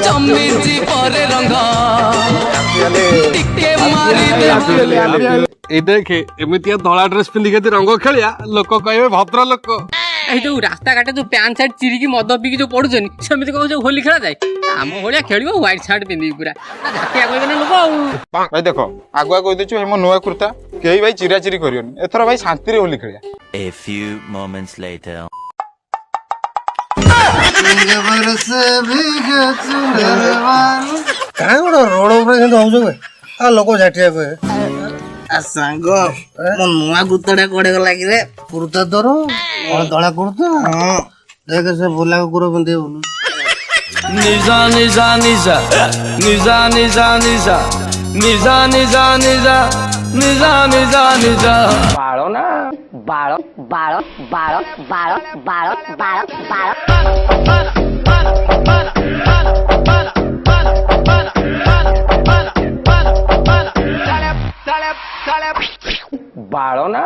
जमीजी परे रंग टिके मारी दे ए देखे एमितिया धला ड्रेस पिंधि के रंग खेलिया लोक कहबे भद्र लोक ए जो रास्ता घाटे जो पैंट शर्ट चिरिकी मद पीकी जो पड़ुछन सेमिति कहू जो होली खेला जाए आम होलिया खेलिबो व्हाइट शर्ट पिंधि पूरा झाटिया कहबे ना लोक आउ भाई देखो आगुआ कहि देछु हम नुआ कुर्ता केही भाई चिरा चिरी करियोनी एथरा भाई शांति रे Holi खेलिया A few moments later काय गोड़ रोड ऊपर केन होउछ आ लोक झाटिया कहे सांग मो नुआ कुर्ताटा कोड़े गला कि रे कुर्ता दर धड़ा कुर्ता देख से बोला कुकुर पिंधे बोलू निजा निजा निजा निजा निजा निजा निजा निजा निजा निजा निजा निजा बाळो ना बाळो बाळो बाळो बाळो बाळो बाळो बाळो ना